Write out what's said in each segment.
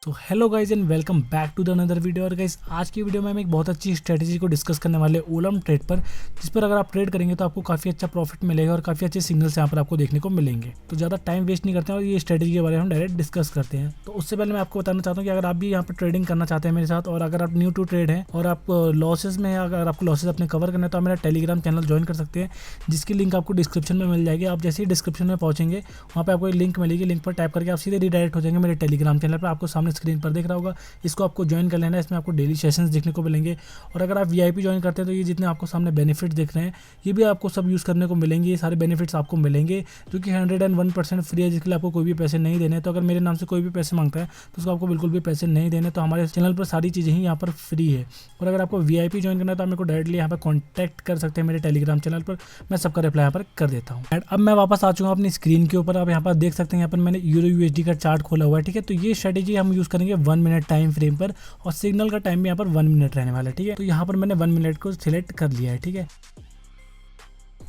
तो hello guys and welcome back to the another video. और guys आज की वीडियो में हम एक बहुत अच्छी स्ट्रेटजी को डिस्कस करने वाले ओलम ट्रेड पर, जिस पर अगर आप ट्रेड करेंगे तो आपको काफ़ी अच्छा प्रॉफिट मिलेगा और काफ़ी अच्छे सिग्नल्स यहाँ पर आपको देखने को मिलेंगे। तो ज़्यादा टाइम वेस्ट नहीं करते हैं और ये स्ट्रेटजी के बारे में हम डायरेक्ट डिस्कस करते हैं। तो उससे पहले मैं आपको बताना चाहता हूँ कि अगर आप भी यहाँ पर ट्रेडिंग करना चाहते हैं मेरे साथ, और अगर आप न्यू टू ट्रेड हैं और आप लॉसेस में, अगर आपको लॉसेस अपने कवर करना है, तो आप मेरा टेलीग्राम चैनल ज्वाइन कर सकते हैं, जिसकी लिंक आपको डिस्क्रिप्शन में मिल जाएगी। आप जैसे ही डिस्क्रिप्शन में पहुंचेंगे वहाँ पे आपको एक लिंक मिलेगी, लिंक पर टैप करके आप सीधे रिडायरेक्ट हो जाएंगे मेरे टेलीग्राम चैनल पर। आपको सामने स्क्रीन पर दिख रहा होगा, इसको आपको ज्वाइन कर लेना है। इसमें आपको डेली सेशंस देखने को मिलेंगे, और अगर आप वीआईपी ज्वाइन करते हैं तो ये जितने आपको सामने बेनिफिट्स दिख रहे हैं ये भी आपको सब यूज़ करने को मिलेंगे। ये सारे बेनिफिट्स आपको मिलेंगे जो कि 101% फ्री है, जिसके लिए आपको कोई भी पैसे नहीं देने। तो अगर मेरे नाम से कोई भी पैसे मांगता है तो उसको आपको बिल्कुल भी पैसे नहीं देने। तो हमारे चैनल पर सारी चीज़ें ही यहाँ पर फ्री है। और अगर आपको वीआईपी ज्वाइन करना है तो आप मेरे को डायरेक्टली यहाँ पर कॉन्टैक्ट कर सकते हैं मेरे टेलीग्राम चैनल पर, मैं सबका रिप्लाई यहाँ पर कर देता हूँ। एंड अब मैं वापस आ चुका हूँ अपनी स्क्रीन के ऊपर। आप यहाँ पर देख सकते हैं, यहाँ पर मैंने यूरो यूएसडी का चार्ट खोला हुआ है, ठीक है। तो ये स्ट्रेटेजी हम यूज़ करेंगे 1 मिनट टाइम फ्रेम पर, और सिग्नल का टाइम भी यहाँ पर 1 मिनट रहने वाला है, ठीक है। तो यहाँ पर मैंने 1 मिनट को सिलेक्ट कर लिया है, ठीक है।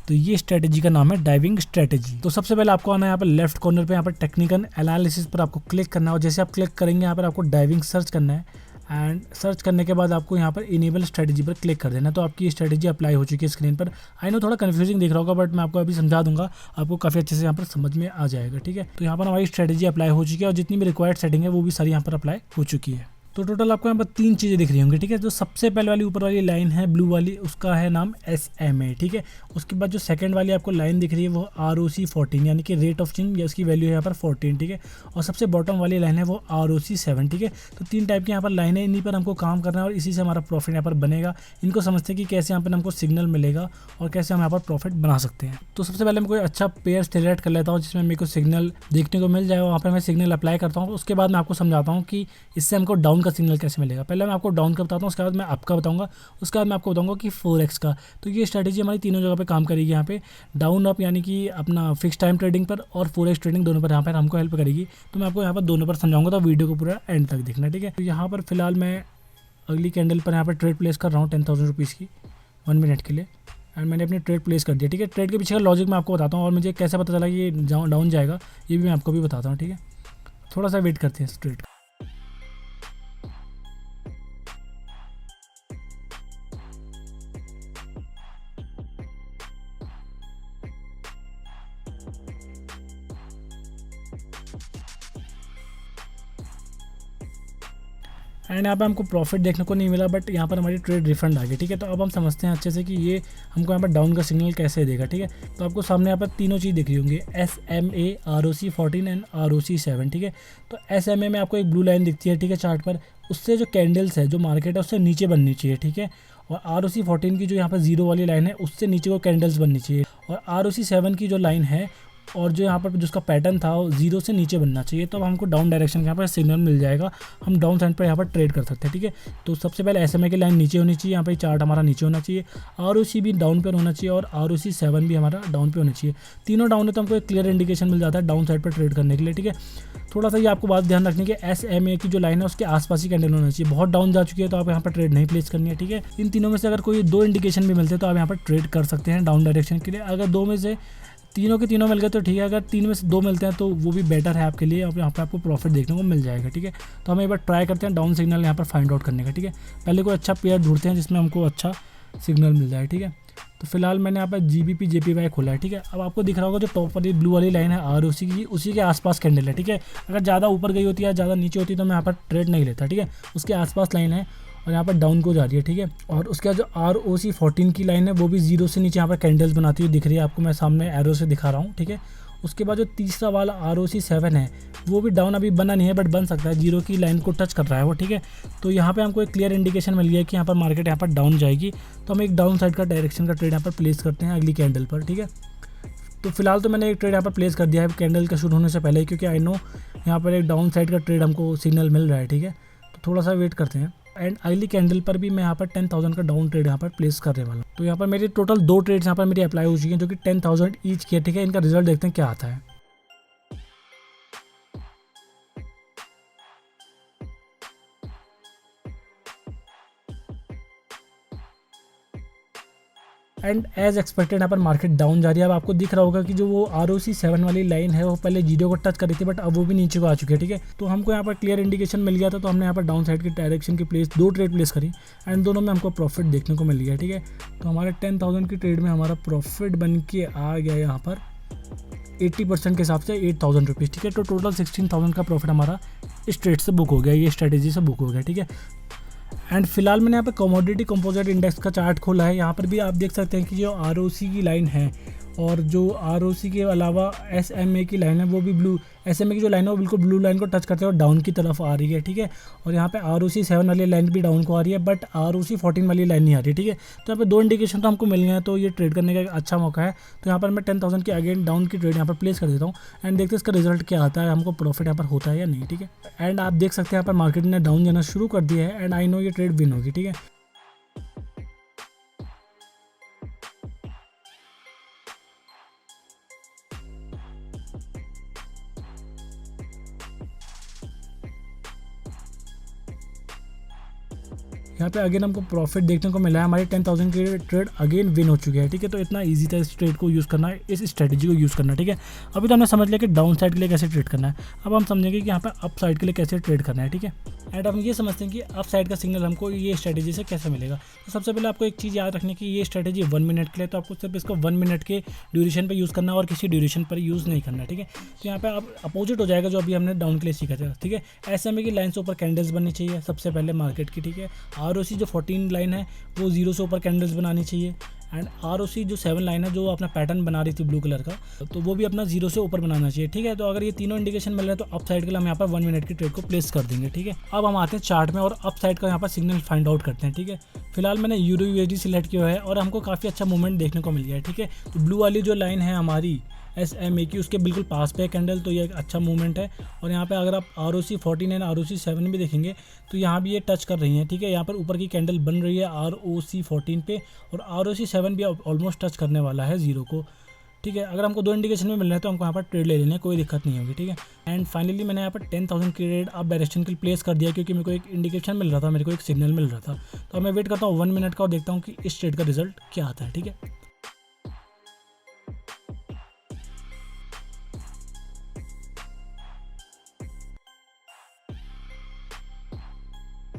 तो ये स्ट्रेटेजी का नाम है डाइविंग स्ट्रेटेजी। तो सबसे पहले आपको आना है यहाँ पर लेफ्ट कॉर्नर पे, यहाँ पर टेक्निकल एनालिसिस पर आपको क्लिक करना है, और जैसे आप क्लिक करेंगे यहाँ पर आपको डाइविंग सर्च करना है। एंड सर्च करने के बाद आपको यहाँ पर इनेबल स्ट्रेटेजी पर क्लिक कर देना। तो आपकी स्ट्रेटेजी अप्लाई हो चुकी है स्क्रीन पर। आई नो थोड़ा कंफ्यूजिंग दिख रहा होगा, बट मैं आपको अभी समझा दूंगा, आपको काफ़ी अच्छे से यहाँ पर समझ में आ जाएगा, ठीक है। तो यहाँ पर हमारी स्ट्रेटेजी अप्लाई हो चुकी है, और जितनी भी रिक्वायर्ड सेटिंग है वो भी सारी यहाँ पर अप्लाई हो चुकी है। तो टोटल आपको यहाँ पर 3 चीज़ें दिख रही होंगी, ठीक है। जो सबसे पहले वाली ऊपर वाली लाइन है ब्लू वाली, उसका है नाम SMA, ठीक है। उसके बाद जो सेकंड वाली आपको लाइन दिख रही है वो ROC 14, यानी कि रेट ऑफ चेंज, या उसकी वैल्यू है यहाँ पर 14, ठीक है। और सबसे बॉटम वाली लाइन है वो ROC 7, ठीक है। तो 3 टाइप की यहाँ पर लाइन है, इन्हीं पर हमको काम करना है और इसी से हमारा प्रॉफिट यहाँ पर बनेगा। इनको समझते हैं कि कैसे यहाँ पर हमको सिग्नल मिलेगा और कैसे हम यहाँ पर प्रॉफिट बना सकते हैं। तो सबसे पहले मैं कोई अच्छा पेयर सिलेक्ट कर लेता हूँ जिसमें मेरे को सिग्नल देखने को मिल जाए, वहाँ पर मैं सिग्नल अप्लाई करता हूँ। उसके बाद मैं आपको समझाता हूँ कि इससे हमको डाउन का सिग्नल कैसे मिलेगा। पहले मैं आपको डाउन का बताता हूँ, उसके बाद मैं अप का बताऊंगा, उसके बाद मैं आपको बताऊंगा कि 4x का। तो ये स्ट्रेटेजी हमारी तीनों जगह पे काम करेगी, यहाँ पे डाउन अप यानी कि अपना फिक्स टाइम ट्रेडिंग पर, और 4x ट्रेडिंग दोनों पर यहाँ पर हमको हेल्प करेगी। तो मैं आपको यहाँ पर दोनों पर समझाऊंगा, तो वीडियो को पूरा एंड तक देखना, ठीक है। तो यहाँ पर फिलहाल मैं अगली कैंडल पर यहाँ पर ट्रेड प्लेस कर रहा हूँ 10,000 रुपीज़ की 1 मिनट के लिए। एंड मैंने अपनी ट्रेड प्लेस कर दिया, ठीक है। ट्रेड के पीछे का लॉजिक मैं आपको बताता हूँ, और मुझे कैसे पता चला कि ये डाउन जाएगा ये भी मैं आपको भी बताता हूँ, ठीक है। थोड़ा सा वेट करते हैं इस ट्रेड। एंड यहाँ पे हमको प्रॉफिट देखने को नहीं मिला, बट यहाँ पर हमारी ट्रेड रिफंड आ गई, ठीक है। तो अब हम समझते हैं अच्छे से कि ये हमको यहाँ पर डाउन का सिग्नल कैसे देगा, ठीक है। तो आपको सामने यहाँ पर तीनों चीज़ दिख रही होंगी, SMA, ROC 14 एंड ROC 7, ठीक है। तो SMA में आपको एक ब्लू लाइन दिखती है, ठीक है, चार्ट पर। उससे जो कैंडल्स है, जो मार्केट है, उससे नीचे बननी चाहिए, ठीक है। और ROC 14 की जो यहाँ पर जीरो वाली लाइन है, उससे नीचे को कैंडल्स बननी चाहिए। और ROC 7 की जो लाइन है और जो यहाँ पर जिसका पैटर्न था वो जीरो से नीचे बनना चाहिए, तो अब हमको डाउन डायरेक्शन का यहाँ पर सिग्नल मिल जाएगा। हम डाउन साइड पर यहाँ पर ट्रेड कर सकते हैं, ठीक है। तो सबसे पहले SMA की लाइन नीचे होनी चाहिए, यहाँ पर चार्ट हमारा नीचे होना चाहिए। ROC भी डाउन पर होना चाहिए, और ROC 7 भी हमारा डाउन पे होना चाहिए। तीनों डाउन है तो हमको एक क्लियर इंडिकेशन मिल जाता है डाउन साइड पर ट्रेड करने के लिए, ठीक है। थोड़ा सा ये आपको बात ध्यान रखनी है कि SMA की जो लाइन है उसके आसपास ही कैंडल होना चाहिए। बहुत डाउन जा चुकी है तो आप यहाँ पर ट्रेड नहीं प्लेस करनी है, ठीक है। इन तीनों में से अगर कोई 2 इंडिकेशन भी मिलते हैं तो आप यहाँ पर ट्रेड कर सकते हैं डाउन डायरेक्शन के लिए। अगर 2 में से तीनों के तीनों मिल गए तो ठीक है, अगर 3 में से 2 मिलते हैं तो वो भी बेटर है आपके लिए, और यहाँ पर आपको प्रॉफिट देखने को मिल जाएगा, ठीक है। तो हम एक बार ट्राई करते हैं डाउन सिग्नल यहाँ पर फाइंड आउट करने का, ठीक है। पहले कोई अच्छा पेयर ढूंढते हैं जिसमें हमको अच्छा सिग्नल मिल जाए, ठीक है। तो फिलहाल मैंने यहाँ पर GBP JPY खोला है, ठीक है। अब आपको दिख रहा होगा जो टॉप वाली ब्लू वाली लाइन है ROC की, उसी के आसपास कैंडल है, ठीक है। अगर ज़्यादा ऊपर गई होती है, ज़्यादा नीचे होती है तो मैं यहाँ पर ट्रेड नहीं लेता, ठीक है। उसके आसपास लाइन है और यहाँ पर डाउन को जा रही है, ठीक है। और उसके बाद जो ROC 14 की लाइन है वो भी जीरो से नीचे यहाँ पर कैंडल्स बनाती हुई दिख रही है आपको, मैं सामने एरो से दिखा रहा हूँ, ठीक है। उसके बाद जो तीसरा वाला ROC 7 है वो भी डाउन अभी बना नहीं है, बट बन सकता है, जीरो की लाइन को टच कर रहा है वो, ठीक है। तो यहाँ पे हमको एक क्लियर इंडिकेशन मिल गया है कि यहाँ पर मार्केट यहाँ पर डाउन जाएगी। तो हम एक डाउन साइड का डायरेक्शन का ट्रेड यहाँ पर प्लेस करते हैं अगली कैंडल पर, ठीक है। तो फिलहाल तो मैंने एक ट्रेड यहाँ पर प्लेस कर दिया है कैंडल का शुरू होने से पहले ही, क्योंकि आई नो यहाँ पर एक डाउन साइड का ट्रेड हमको सिग्नल मिल रहा है, ठीक है। तो थोड़ा सा वेट करते हैं। एंड अगली कैंडल पर भी मैं यहाँ पर 10,000 का डाउन ट्रेड यहाँ पर प्लेस करने वाला हूँ। तो यहाँ पर मेरी टोटल 2 ट्रेड्स यहाँ पर मेरी अप्लाई हो चुकी हैं, जो कि 10,000 ईच की है, ठीक है। इनका रिजल्ट देखते हैं क्या आता है। एंड एज एक्सपेक्टेड यहाँ पर मार्केट डाउन जा रही है। अब आपको दिख रहा होगा कि जो वो ROC 7 वाली लाइन है वो पहले जीरो को टच कर रही थी, बट अब वो भी नीचे को आ चुकी है, ठीक है। तो हमको यहाँ पर क्लियर इंडिकेशन मिल गया था, तो हमने यहाँ पर डाउन साइड की डायरेक्शन की प्लेस 2 ट्रेड प्लेस करी एंड दोनों में हमको प्रॉफिट देखने को मिल गया, ठीक है। तो हमारे 10,000 की ट्रेड में हमारा प्रॉफिट बन के आ गया यहाँ पर 80% के हिसाब से 8,000 रुपीज़, ठीक है। तो टोटल 16,000 का प्रॉफिट हमारा इस ट्रेड से बुक हो गया, ये स्ट्रेटेजी से बुक हो गया, ठीक है। एंड फिलहाल मैंने यहाँ पे कमोडिटी कंपोजिट इंडेक्स का चार्ट खोला है। यहाँ पर भी आप देख सकते हैं कि जो ROC की लाइन है और जो ROC के अलावा SMA की लाइन है वो भी ब्लू, SMA की जो लाइन है वो बिल्कुल ब्लू लाइन को टच करते हुए डाउन की तरफ आ रही है, ठीक है। और यहाँ पे ROC 7 वाली लाइन भी डाउन को आ रही है, बट ROC 14 वाली लाइन नहीं आ रही है, ठीक है। तो यहाँ पे 2 इंडिकेशन तो हमको मिल गए हैं, तो ये ट्रेड करने का एक अच्छा मौका है। तो यहाँ पर मैं 10,000 की अगेन डाउन की ट्रेड यहाँ पर प्लेस कर देता हूँ एंड देखते हैं इसका रिजल्ट क्या आता है, हमको प्रॉफिट यहाँ पर होता है या नहीं, ठीक है। एंड आप देख सकते हैं यहाँ पर मार्केट ने डाउन जाना शुरू कर दिया है एंड आई नो ये ट्रेड विन होगी, ठीक है। यहाँ पे अगेन हमको प्रॉफिट देखने को मिला है, हमारी 10,000 की ट्रेड अगेन विन हो चुकी है, ठीक है। तो इतना इजी था इस ट्रेड को यूज़ करना, इस स्ट्रेटजी को यूज़ करना, ठीक है। अभी तो हमने समझ लिया कि डाउन साइड के लिए कैसे ट्रेड करना है, अब हम समझेंगे कि यहाँ पे अप साइड के लिए कैसे ट्रेड करना है, ठीक है। एंड हम ये समझते हैं कि अप साइड का सिग्नल हमको ये स्ट्रेटजी से कैसे मिलेगा। तो सबसे पहले आपको एक चीज़ याद रखनी है कि ये स्ट्रेटजी 1 मिनट के लिए, तो आपको सिर्फ इसको 1 मिनट के ड्यूरेशन पर यूज़ करना और किसी ड्यूरेशन पर यूज़ नहीं करना, ठीक है। तो यहाँ पे आप अपोजिट हो जाएगा जो अभी हमने डाउन के लिए सीखा था, ठीक है। SMA की लाइन से ऊपर कैंडल्स बननी चाहिए सबसे पहले मार्केट की, ठीक है। ROC जो 14 लाइन है वो 0 से ऊपर कैंडल्स बनानी चाहिए एंड ROC जो 7 लाइन है जो अपना पैटर्न बना रही थी ब्लू कलर का, तो वो भी अपना 0 से ऊपर बनाना चाहिए, ठीक है। तो अगर ये तीनों इंडिकेशन मिल रहे हैं तो अप साइड के लिए हम यहाँ पर 1 मिनट की ट्रेड को प्लेस कर देंगे, ठीक है। अब हम आते हैं चार्ट में और अप साइड का यहाँ पर सिग्नल फाइंड आउट करते हैं, ठीक है। फिलहाल मैंने EURUSD सिलेक्ट किया है और हमको काफ़ी अच्छा मूवमेंट देखने को मिल गया है, ठीक है। तो ब्लू वाली जो लाइन है हमारी SMA की उसके बिल्कुल पास पे है कैंडल, तो ये एक अच्छा मूवमेंट है। और यहाँ पे अगर आप ROC 14 एंड ROC 7 भी देखेंगे तो यहाँ भी ये टच कर रही हैं, ठीक है। यहाँ पर ऊपर की कैंडल बन रही है ROC 14 पे और ROC 7 भी ऑलमोस्ट टच करने वाला है 0 को, ठीक है। अगर हमको 2 इंडिकेशन में मिल रहा है तो हमको यहाँ पर ट्रेड ले लेने कोई दिक्कत नहीं होगी, ठीक है। एंड फाइनली मैंने यहाँ पर 10,000 की ट्रेड अप डायरेक्शन के लिए प्लेस कर दिया क्योंकि मेरे को एक इंडिकेशन मिल रहा था, मेरे को एक सिग्नल मिल रहा था। तो अब मैं वेट करता हूँ 1 मिनट का और देखता हूँ कि इस ट्रेड का रिजल्ट क्या आता है, ठीक है।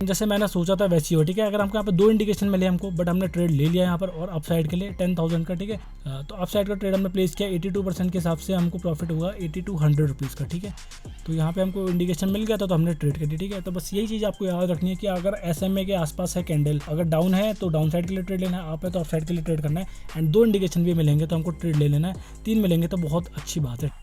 जैसे मैंने सोचा था वैसी हो, ठीक है। अगर हमको यहाँ पे 2 इंडिकेशन मिले हमको, बट हमने ट्रेड ले लिया यहाँ पर और अप साइड के लिए 10,000 का, ठीक है। तो अप साइड का ट्रेड हमने प्लेस किया 82% के हिसाब से हमको प्रॉफिट होगा 8200 रुपीज़ का, ठीक है। तो यहाँ पे हमको इंडिकेशन मिल गया था तो हमने ट्रेड कर दी, ठीक है। तो बस यही चीज़ आपको याद रखनी है कि अगर SMA के आसपास है कैंडल, अगर डाउन है तो डाउन साइड के लिए ट्रेड लेना है, आप है तो अप साइड के लिए ट्रेड करना है एंड 2 इंडिकेशन भी मिलेंगे तो हमको ट्रेड ले लेना है, 3 मिलेंगे तो बहुत अच्छी बात है।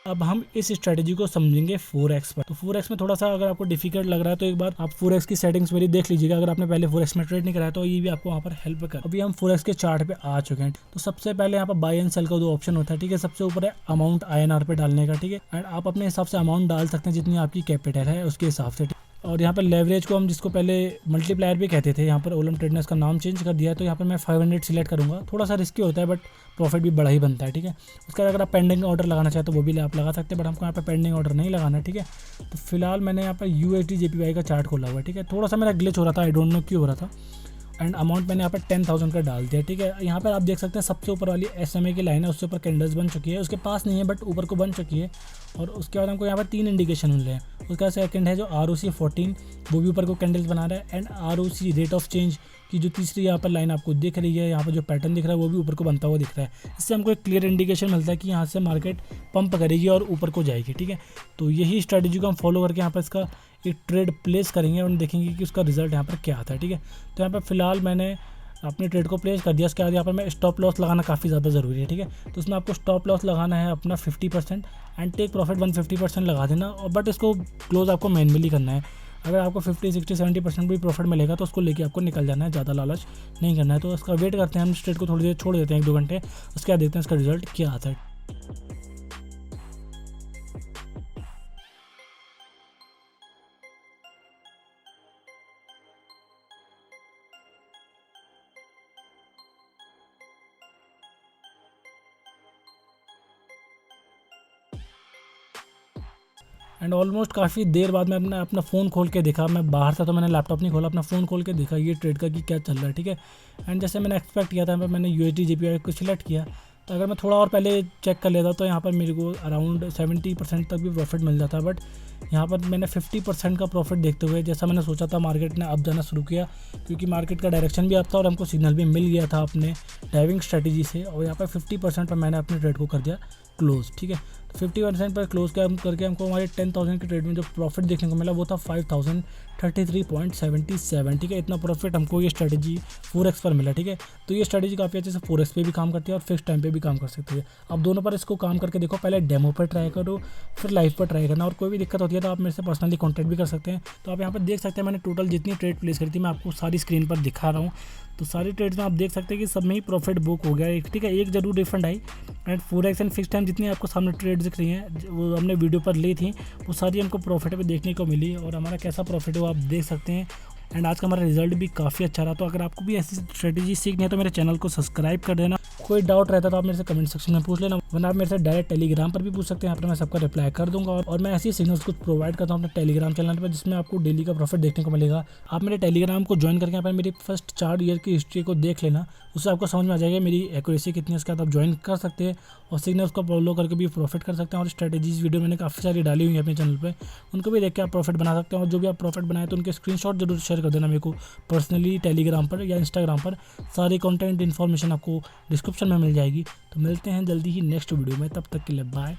अब हम इस स्ट्रेटजी को समझेंगे 4x पर। तो 4x में थोड़ा सा अगर आपको डिफिकल्ट लग रहा है तो एक बार आप 4x की सेटिंग्स मेरी देख लीजिएगा। अगर आपने पहले 4x में ट्रेड नहीं कराया तो ये भी आपको वहाँ पर हेल्प कर। अभी हम 4x के चार्ट पे आ चुके हैं। तो सबसे पहले यहाँ पर बाय एंड सेल का 2 ऑप्शन होता है, ठीक है। सबसे ऊपर है अमाउंट INR पे डालने का, ठीक है। एंड आप अपने हिसाब से अमाउंट डाल सकते हैं जितनी आपकी कैपिटल है उसके हिसाब से। और यहाँ पर लेवरेज को हम जिसको पहले मल्टीप्लायर भी कहते थे, यहाँ पर ओलम ट्रेड ने इसका नाम चेंज कर दिया है। तो यहाँ पर मैं 500 सिलेक्ट करूँगा, थोड़ा सा रिस्की होता है बट प्रॉफिट भी बड़ा ही बनता है, ठीक है। उसके बाद अगर आप पेंडिंग ऑर्डर लगाना चाहते तो वो भी आप लगा सकते हैं, बट हमको यहाँ पर पेंडिंग ऑर्डर नहीं लगाना है, ठीक है। तो फिलहाल मैंने यहाँ पर USD JPY का चार्ट खोला हुआ है, ठीक है। थोड़ा सा मेरा ग्लिच हो रहा था, आई डोंट नो क्यों हो रहा था। एंड अमाउंट मैंने यहाँ पर 10,000 का डाल दिया, ठीक है। यहाँ पर आप देख सकते हैं सबसे ऊपर वाली SMA की लाइन है उसके ऊपर कैंडल्स बन चुकी है, उसके पास नहीं है बट ऊपर को बन चुकी है। और उसके बाद हमको यहाँ पर 3 इंडिकेशन मिल रहे हैं। उसका सेकंड है जो ROC 14, वो भी ऊपर को कैंडल्स बना रहा है। And ROC rate of change की जो तीसरी यहाँ पर लाइन आपको दिख रही है, यहाँ पर जो पैटर्न दिख रहा है वो भी ऊपर को बनता हुआ दिख रहा है। इससे हमको एक क्लियर इंडिकेशन मिलता है कि यहाँ से मार्केट पंप करेगी और ऊपर को जाएगी, ठीक है। तो यही स्ट्रेटजी को हम फॉलो करके यहाँ पर इसका एक ट्रेड प्लेस करेंगे और देखेंगे कि उसका रिजल्ट यहाँ पर क्या आता है, ठीक है। तो यहाँ पर फिलहाल मैंने अपने ट्रेड को प्लेस कर दिया। उसके बाद यहाँ पर मैं स्टॉप लॉस लगाना काफ़ी ज़्यादा ज़रूरी है, ठीक है। तो उसमें आपको स्टॉप लॉस लगाना है अपना 50% एंड टेक प्रॉफिट 150% लगा देना। और बट इसको क्लोज आपको मैनुअली करना है। अगर आपको 50, 60, 70% भी प्रॉफिट मिलेगा तो उसको लेके आपको निकल जाना है, ज़्यादा लालच नहीं करना है। तो उसका वेट करते हैं हम, ट्रेड को थोड़ी देर छोड़ देते हैं 1-2 घंटे, उसके बाद देखते हैं इसका रिजल्ट क्या आता है। एंड ऑलमोस्ट काफ़ी देर बाद मैं अपना फ़ोन खोल के देखा, मैं बाहर था तो मैंने लैपटॉप नहीं खोला, अपना फ़ोन खोल के देखा ये ट्रेड का कि क्या चल रहा है, ठीक है। एंड जैसे मैंने एक्सपेक्ट किया था, मैंने USD JPY को सिलेक्ट किया, तो अगर मैं थोड़ा और पहले चेक कर लेता तो यहाँ पर मेरे को अराउंड 70% तक भी प्रॉफिट मिल जाता। बट यहाँ पर मैंने 50% का प्रॉफिट देखते हुए, जैसा मैंने सोचा था, मार्केट ने अप जाना शुरू किया, क्योंकि मार्केट का डायरेक्शन भी अप था और हमको सिग्नल भी मिल गया था अपने डाइविंग स्ट्रेटजी से। और यहाँ पर 50% पर मैंने अपने ट्रेड को कर दिया क्लोज, ठीक है। तो 50% पर क्लोज करके हमको हमारे 10,000 के ट्रेड में जो प्रॉफिट देखने को मिला वो था 5,033.77, ठीक है। इतना प्रॉफिट हमको ये स्ट्रेटजी 4x पर मिला, ठीक है। तो ये स्ट्रेटजी काफ़ी अच्छे से 4x पे भी काम करती है और फिक्स टाइम पे भी काम कर सकती है। अब दोनों पर इसको काम करके देखो, पहले डेमो पर ट्राई करो, फिर लाइव पर ट्राई करना। और कोई भी दिक्कत होती है तो आप मेरे से पर्सनली कॉन्टैक्ट भी कर सकते हैं। तो आप यहाँ पर देख सकते हैं मैंने टोटल जितनी ट्रेड प्लेस करी थी मैं आपको सारी स्क्रीन पर दिखा रहा हूँ। तो सारी ट्रेड्स में आप देख सकते हैं कि सब में ही प्रॉफिट बुक हो गया, ठीक है। एक जरूर refund I. And 4x and fix time जितनी आपको सामने ट्रेड दिख रही हैं वो हमने वीडियो पर ली थी, वो सारी हमको प्रॉफिट पे देखने को मिली। और हमारा कैसा प्रॉफिट है वो आप देख सकते हैं। एंड आज का हमारा रिजल्ट भी काफ़ी अच्छा रहा। तो अगर आपको भी ऐसी स्ट्रेटजी सीखनी है तो मेरे चैनल को सब्सक्राइब कर देना। कोई डाउट रहता तो आप मेरे से कमेंट सेक्शन में पूछ लेना, वरना आप मेरे से डायरेक्ट टेलीग्राम पर भी पूछ सकते हैं, यहाँ पर मैं सबका रिप्लाई कर दूंगा। और मैं ऐसी सिग्नल्स कुछ प्रोवाइड करता हूँ अपने टेलीग्राम चैनल पर, जिसमें आपको डेली का प्रॉफिट देखने को मिलेगा। आप मेरे टेलीग्राम को ज्वाइन करके यहाँ पर मेरी फर्स्ट 4 ईयर की हिस्ट्री को देख लेना, उससे आपको समझ में आ जाएगा मेरी एक्यूरेसी कितनी है। उसके बाद आप ज्वाइन कर सकते हैं और सिग्नल्स को फॉलो करके भी प्रॉफिट कर सकते हैं। और स्ट्रेटजीज वीडियो मैंने काफ़ी सारी डाली हुई है अपने चैनल पे, उनको भी देख के आप प्रॉफिट बना सकते हैं। और जो भी आप प्रॉफिट बनाए तो उनके स्क्रीनशॉट जरूर शेयर कर देना मेरे को पर्सनली टेलीग्राम पर या इंस्टाग्राम पर। सारी कंटेंट इन्फॉर्मेशन आपको डिस्क्रिप्शन में मिल जाएगी। तो मिलते हैं जल्दी ही नेक्स्ट वीडियो में, तब तक के लिए बाय।